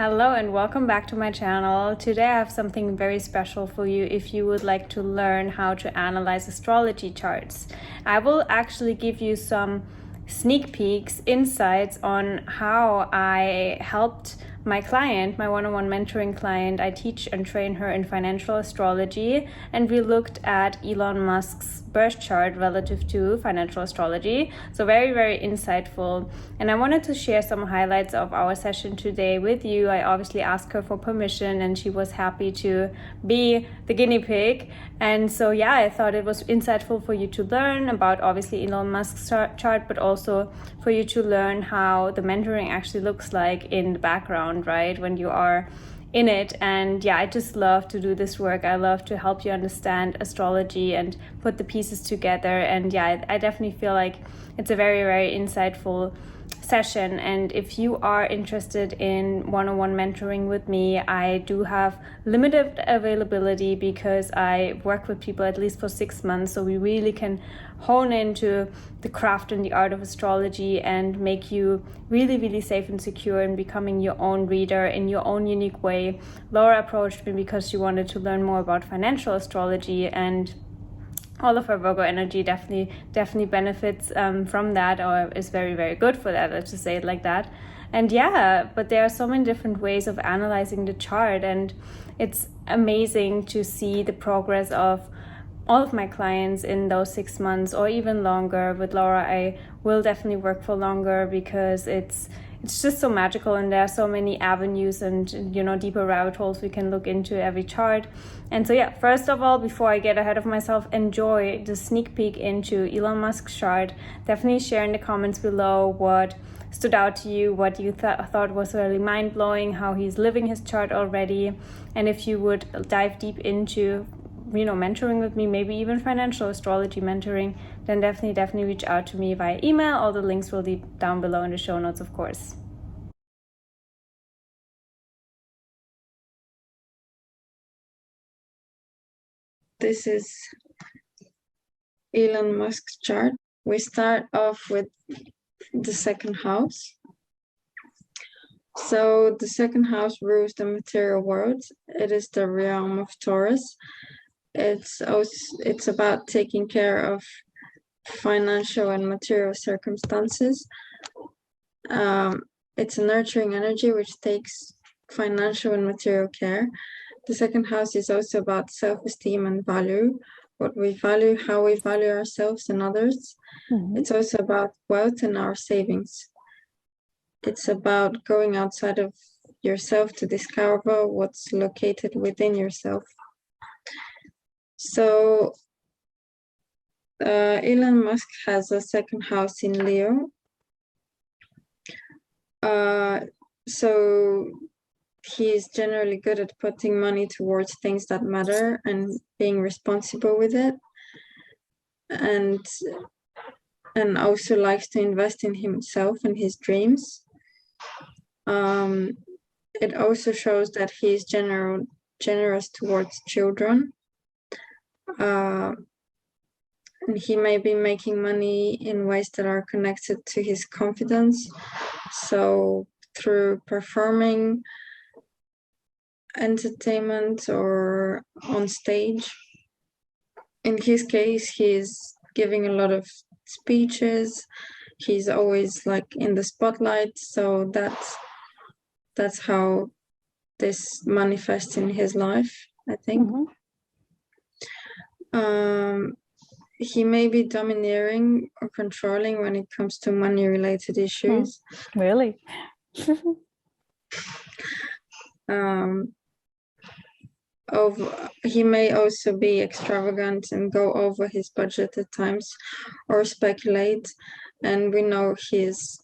Hello and welcome back to my channel. Today I have something very special for you if you would like to learn how to analyze astrology charts. I will actually give you some sneak peeks, insights on how I helped my client, my one-on-one mentoring client. I teach and train her in financial astrology, and we looked at Elon Musk's birth chart relative to financial astrology. So very, very insightful. And I wanted to share some highlights of our session today with you. I obviously asked her for permission and she was happy to be the guinea pig. And so yeah, I thought it was insightful for you to learn about obviously Elon Musk's chart, but also for you to learn how the mentoring actually looks like in the background, right? When you are in it. And yeah, I just love to do this work. I love to help you understand astrology and put the pieces together. And yeah, I definitely feel like it's a very, very insightful session. And if you are interested in one-on-one mentoring with me, I do have limited availability because I work with people at least for 6 months, so we really can hone into the craft and the art of astrology and make you really, really safe and secure in becoming your own reader in your own unique way. Laura approached me because she wanted to learn more about financial astrology, and all of her Virgo energy definitely benefits from that, or is very, very good for that, let's just say it like that. And yeah, but there are so many different ways of analyzing the chart, and it's amazing to see the progress of all of my clients in those 6 months or even longer. With Laura, I will definitely work for longer because it's just so magical, and there are so many avenues and, you know, deeper rabbit holes we can look into every chart. And so yeah, first of all, before I get ahead of myself, enjoy the sneak peek into Elon Musk's chart. Definitely share in the comments below what stood out to you, what you thought was really mind-blowing, how he's living his chart already. And if you would dive deep into, you know, mentoring with me, maybe even financial astrology mentoring, then definitely reach out to me via email. All the links will be down below in the show notes, of course. This is Elon Musk's chart. We start off with the second house. So the second house rules the material world. It is the realm of Taurus. It's about taking care of financial and material circumstances. It's a nurturing energy which takes financial and material care. The second house is also about self-esteem and value, what we value, how we value ourselves and others. It's also about wealth and our savings. It's about going outside of yourself to discover what's located within yourself. So Elon Musk has a second house in Leo. So he's generally good at putting money towards things that matter and being responsible with it, and also likes to invest in himself and his dreams. It also shows that he's generous towards children. And he may be making money in ways that are connected to his confidence. So through performing, entertainment, or on stage. In his case, he's giving a lot of speeches. He's always like in the spotlight. So that's how this manifests in his life, I think. He may be domineering or controlling when it comes to money-related issues. Really? He may also be extravagant and go over his budget at times, or speculate. And we know he's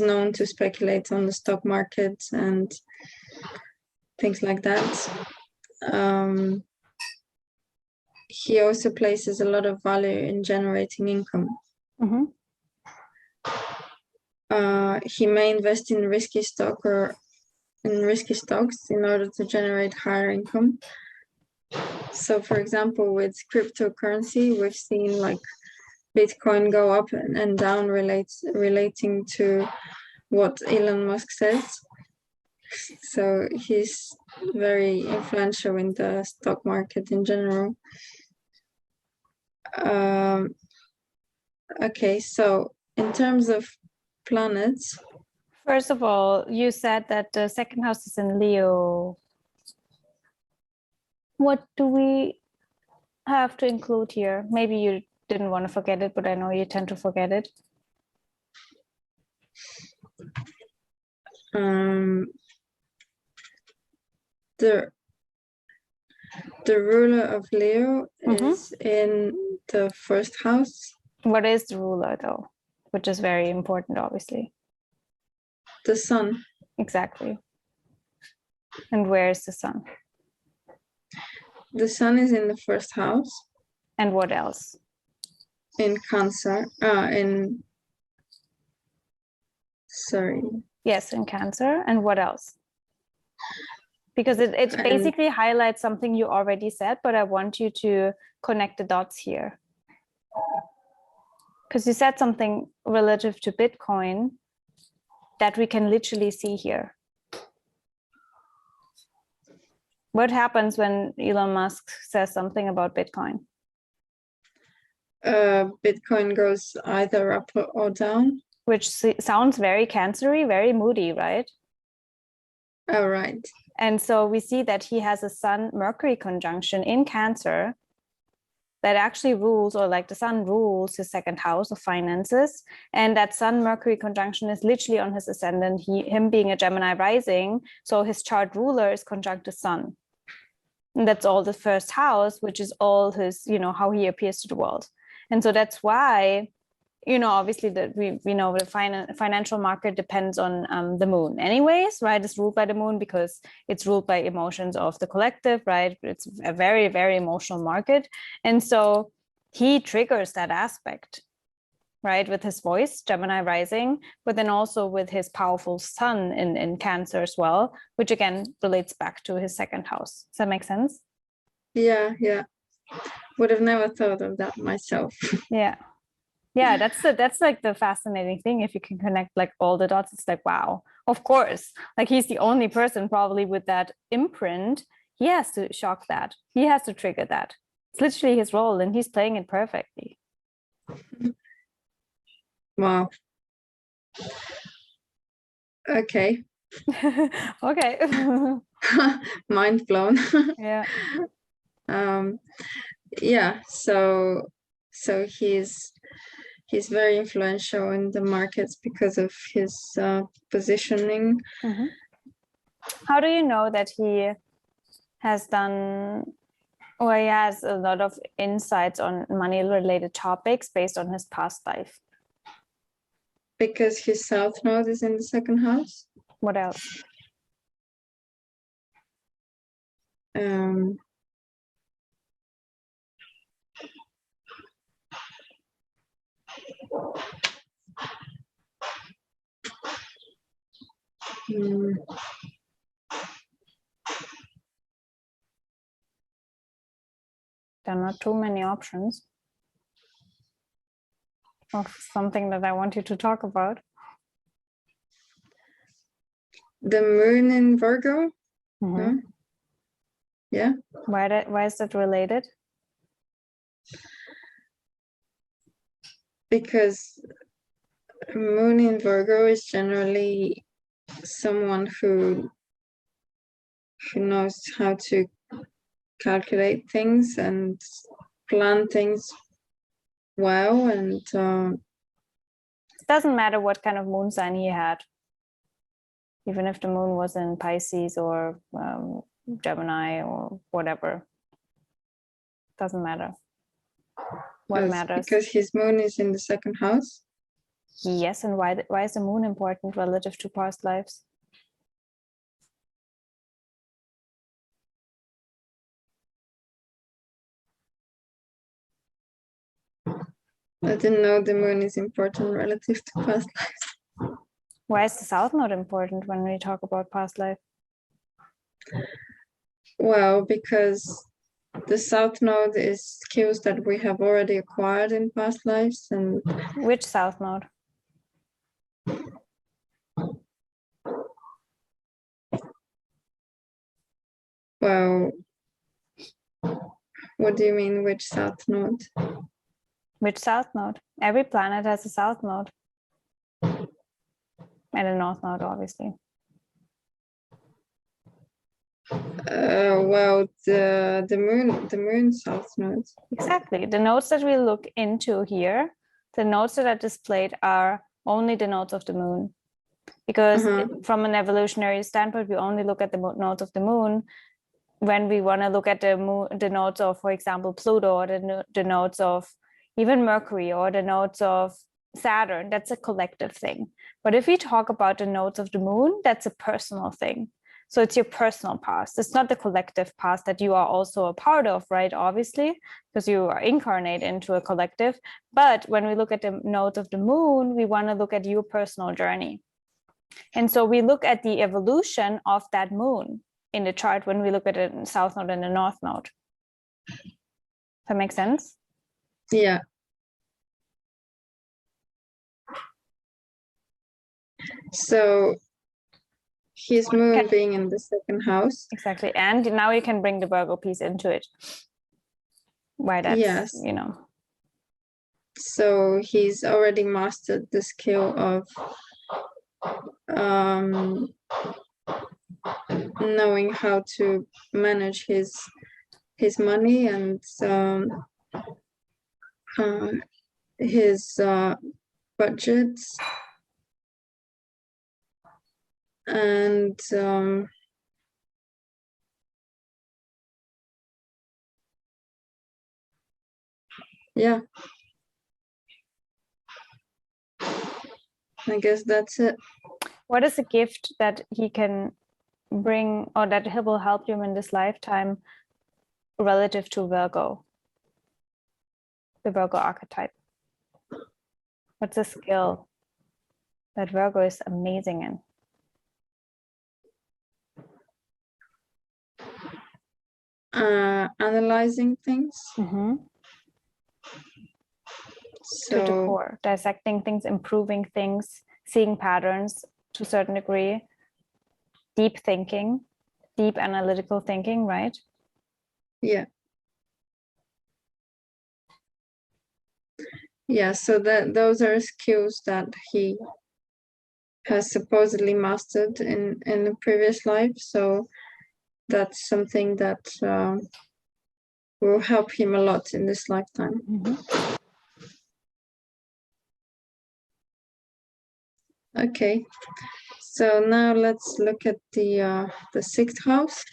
known to speculate on the stock market and things like that. He also places a lot of value in generating income. He may invest in risky stock or in risky stocks in order to generate higher income. So for example, with cryptocurrency, we've seen like Bitcoin go up and down relating to what Elon Musk says. So he's very influential in the stock market in general. Okay, so in terms of planets, First of all, you said that the second house is in Leo. What do we have to include here? Maybe you didn't want to forget it, but I know you tend to forget it. The ruler of Leo is in the first house. What is the ruler, though? Which is very important, obviously. The sun. Exactly. And where is the sun? The sun is in the first house. And what else? In Cancer. Sorry. Yes, in Cancer. And what else? Because it basically highlights something you already said, but I want you to connect the dots here. Because you said something relative to Bitcoin that we can literally see here. What happens when Elon Musk says something about Bitcoin? Bitcoin goes either up or down. Which sounds very Cancer-y, very moody, right? Oh, right. And so we see that he has a Sun-Mercury conjunction in Cancer that actually rules, or like the sun rules his second house of finances. And that Sun-Mercury conjunction is literally on his ascendant, him being a Gemini rising. So his chart ruler is conjunct the sun. And that's all the first house, which is all his, how he appears to the world. And so that's why, obviously that we know the financial market depends on the moon anyways, right? It's ruled by the moon because it's ruled by emotions of the collective, right? It's a very, very emotional market. And so he triggers that aspect, right? With his voice, Gemini rising, but then also with his powerful sun in Cancer as well, which again relates back to his second house. Does that make sense? Yeah. Would have never thought of that myself. Yeah, that's like the fascinating thing. If you can connect like all the dots, it's like, wow, of course. Like he's the only person probably with that imprint. He has to shock that. He has to trigger that. It's literally his role and he's playing it perfectly. Wow. Okay. Okay. Mind blown. Yeah. Yeah, so he's very influential in the markets because of his positioning. How do you know that he has done, or he has a lot of insights on money related topics based on his past life? Because his south node is in the second house. What else? There are not too many options of something that I want you to talk about. The moon in Virgo. Yeah. Why is that related? Because moon in Virgo is generally someone who knows how to calculate things and plan things well, and It doesn't matter what kind of moon sign he had, even if the moon was in Pisces or Gemini or whatever. Doesn't matter. What matters? Because his moon is in the second house. Yes, and why is the moon important relative to past lives? I didn't know the moon is important relative to past lives. Why is the south node important when we talk about past life? Well, because the south node is skills that we have already acquired in past lives. And which south node? Well, what do you mean, which south node? Which south node? Every planet has a south node. And a north node, obviously. Well, the moon south node. Exactly. The nodes that we look into here, the nodes that are displayed are only the nodes of the moon. Because from an evolutionary standpoint, we only look at the nodes of the moon when we want to look at the nodes of, for example, Pluto, or the nodes of even Mercury, or the nodes of Saturn. That's a collective thing. But if we talk about the nodes of the moon, that's a personal thing. So it's your personal past. It's not the collective past that you are also a part of, right? Obviously, because you are incarnate into a collective. But when we look at the nodes of the moon, we want to look at your personal journey. And so we look at the evolution of that moon in the chart when we look at the south node and the north node. Does that make sense? Yeah. So his moon being in the second house. Exactly. And now you can bring the Virgo piece into it. Why that's, yes. You know. So he's already mastered the skill of knowing how to manage his money and his budgets, and yeah, I guess that's it. What is a gift that he can bring, or that he will help you in this lifetime relative to Virgo, the Virgo archetype? What's a skill that Virgo is amazing in? Analyzing things. So, to the core, dissecting things, improving things, seeing patterns to a certain degree, deep thinking, deep analytical thinking, right? Yeah. Yeah, so those are skills that he has supposedly mastered in a previous life. So that's something that will help him a lot in this lifetime. Okay, so now let's look at the sixth house.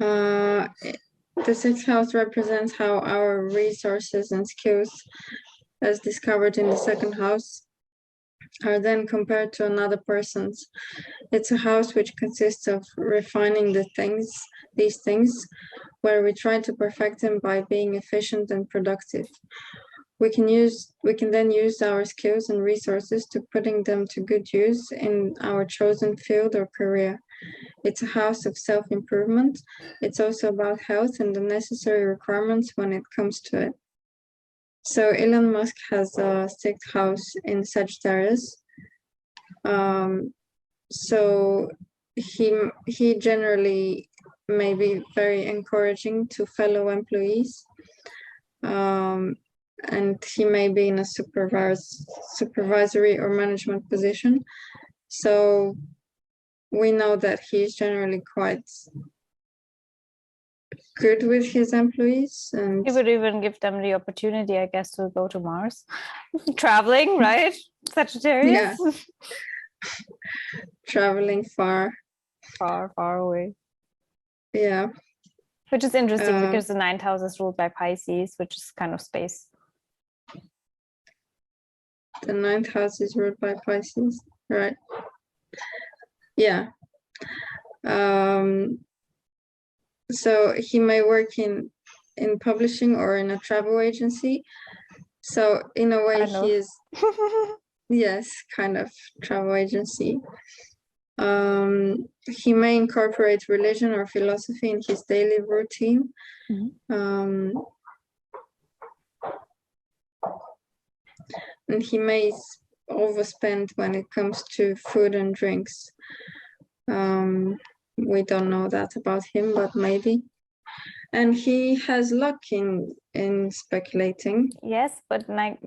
The sixth house represents how our resources and skills, as discovered in the second house, are then compared to another person's. It's a house which consists of refining these things, where we try to perfect them by being efficient and productive. We can then use our skills and resources to putting them to good use in our chosen field or career. It's a house of self-improvement. It's also about health and the necessary requirements when it comes to it. So Elon Musk has a sixth house in Sagittarius. So he generally may be very encouraging to fellow employees. And he may be in a supervisory or management position. So we know that he's generally quite good with his employees, and he would even give them the opportunity, I guess, to go to Mars. Traveling, right? Sagittarius. Yeah. Traveling far away. Yeah. Which is interesting because the ninth house is ruled by Pisces, which is kind of space. The ninth house is ruled by Pisces, right? Yeah. So he may work in publishing or in a travel agency. So in a way, he is yes, kind of travel agency. He may incorporate religion or philosophy in his daily routine. And he may overspend when it comes to food and drinks. We don't know that about him, but maybe. And he has luck in speculating. Yes, but like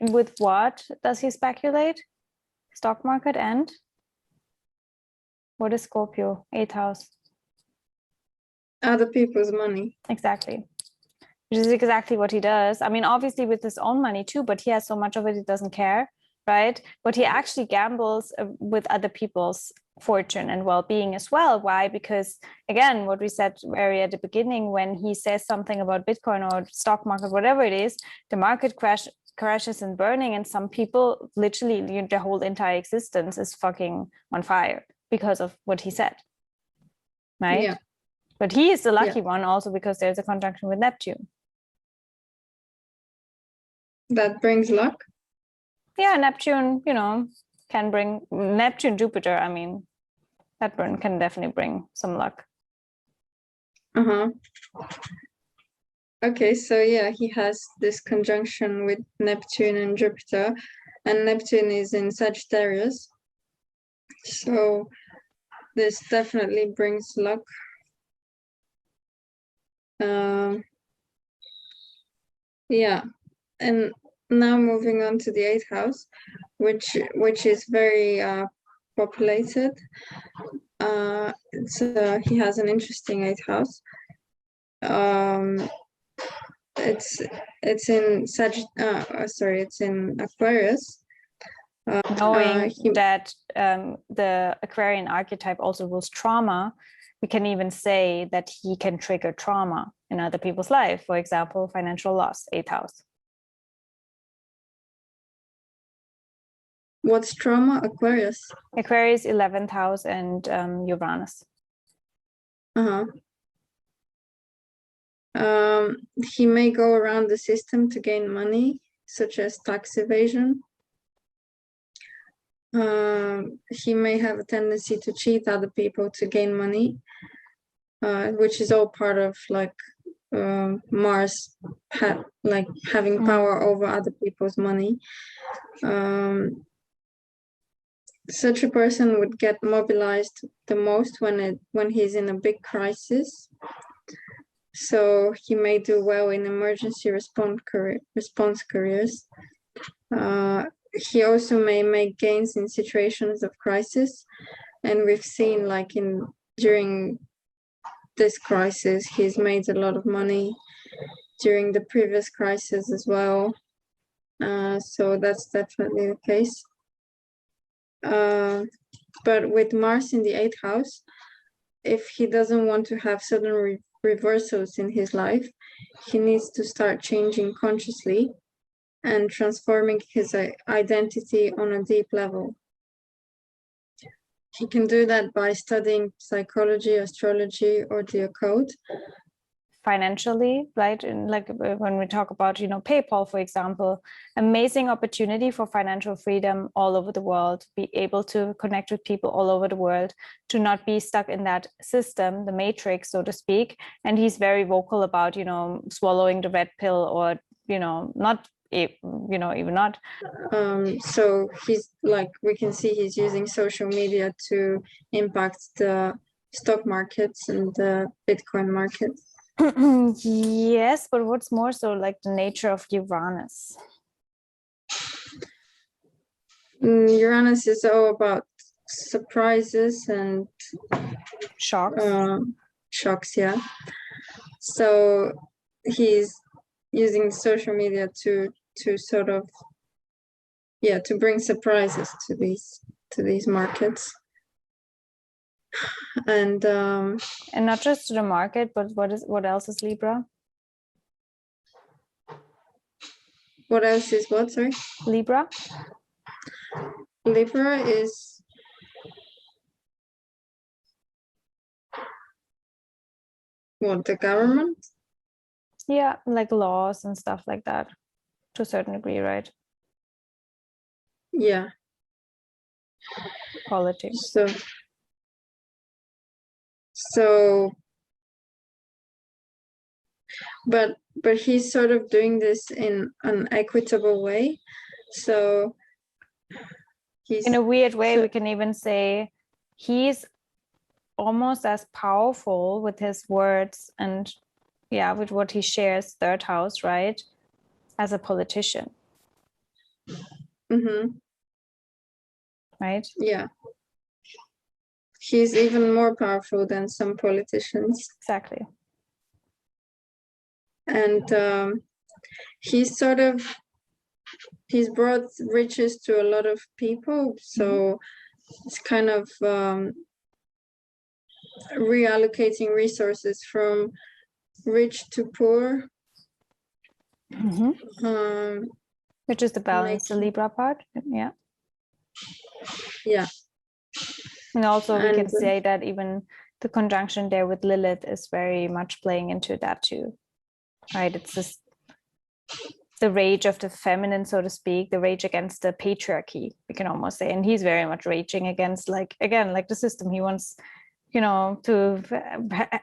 with what does he speculate? Stock market and what is Scorpio? 8th house. Other people's money. Exactly. Which is exactly what he does. I mean, obviously with his own money too, but he has so much of it, he doesn't care, right? But he actually gambles with other people's fortune and well-being as well. Why? Because again, what we said very at the beginning, when he says something about Bitcoin or stock market, whatever it is, the market crashes and burning, and some people literally their whole entire existence is fucking on fire because of what he said, right? Yeah. But he is the lucky one also because there's a conjunction with Neptune. That brings luck. Yeah, Neptune, can bring Neptune, Jupiter. I mean, that can definitely bring some luck. Okay, so yeah, he has this conjunction with Neptune and Jupiter, and Neptune is in Sagittarius. So this definitely brings luck. Yeah, and now moving on to the 8th house, which is very populated. He has an interesting 8th house. It's in it's in Aquarius. Knowing that the Aquarian archetype also rules trauma, we can even say that he can trigger trauma in other people's life. For example, financial loss, 8th house. What's trauma? Aquarius. Aquarius, 11th house, and Uranus. He may go around the system to gain money, such as tax evasion. He may have a tendency to cheat other people to gain money, which is all part of like Mars having power over other people's money. Such a person would get mobilized the most when he's in a big crisis. So he may do well in emergency response careers. He also may make gains in situations of crisis, and we've seen like during this crisis, he's made a lot of money during the previous crisis as well. So that's definitely the case. But with Mars in the 8th house, if he doesn't want to have sudden reversals in his life, he needs to start changing consciously and transforming his identity on a deep level. He can do that by studying psychology, astrology, or the occult. Financially, right? And like when we talk about, PayPal, for example, amazing opportunity for financial freedom all over the world, be able to connect with people all over the world, to not be stuck in that system, the matrix, so to speak. And he's very vocal about, swallowing the red pill or, not, even not. So he's like, we can see he's using social media to impact the stock markets and the Bitcoin market. Yes, but what's more so like the nature of Uranus? Uranus is all about surprises and shocks. Shocks, yeah. So he's using social media to sort of, to bring surprises to these markets. And not just to the market, but what else is Libra? What else is what, sorry? Libra. Libra is what, the government? Yeah, like laws and stuff like that, to a certain degree, right? Yeah. Politics. So but he's sort of doing this in an equitable way. So he's, in a weird way, we can even say he's almost as powerful with his words and with what he shares, third house, right, as a politician. Right? Yeah. He's even more powerful than some politicians. Exactly. And he's brought riches to a lot of people, so it's kind of reallocating resources from rich to poor, which is the balance, the Libra part. Yeah. And also we can say that even the conjunction there with Lilith is very much playing into that too, right? It's just the rage of the feminine, so to speak, the rage against the patriarchy, we can almost say. And he's very much raging against, like the system. He wants, to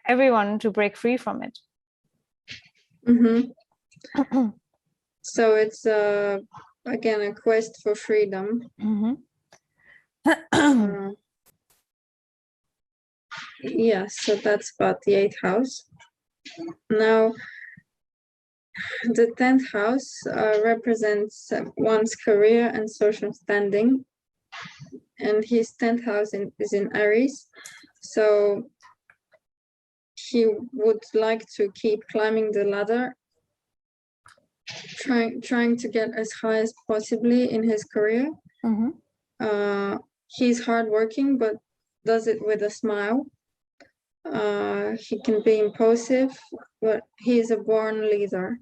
everyone to break free from it. So it's again a quest for freedom. So that's about the 8th house. Now, the 10th house represents one's career and social standing, and his 10th house is in Aries. So he would like to keep climbing the ladder, trying to get as high as possibly in his career. He's hardworking, but does it with a smile. He can be impulsive, but he's a born leader.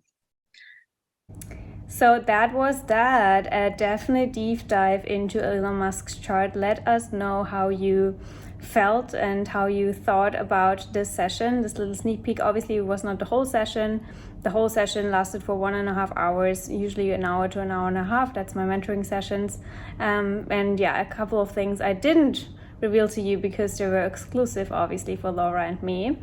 So that was that. A definite deep dive into Elon Musk's chart. Let us know how you felt and how you thought about this session, this little sneak peek. Obviously, it was not the whole session. The whole session lasted for 1.5 hours, usually an hour to an hour and a half. That's my mentoring sessions. And a couple of things I didn't reveal to you because they were exclusive, obviously, for Laura and me.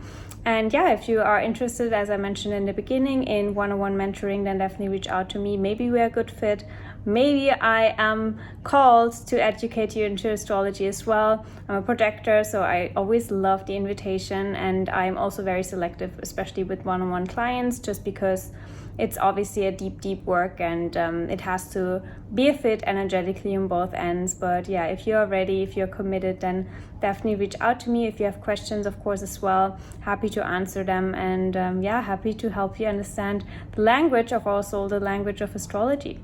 And if you are interested, as I mentioned in the beginning, in one-on-one mentoring, then definitely reach out to me. Maybe we're a good fit. Maybe I am called to educate you into astrology as well. I'm a projector, so I always love the invitation, and I'm also very selective, especially with one-on-one clients, just because it's obviously a deep work, and it has to be a fit energetically on both ends. But if you're ready, if you're committed, then definitely reach out to me. If you have questions, of course, as well, happy to answer them, and happy to help you understand the language of our soul, the language of astrology.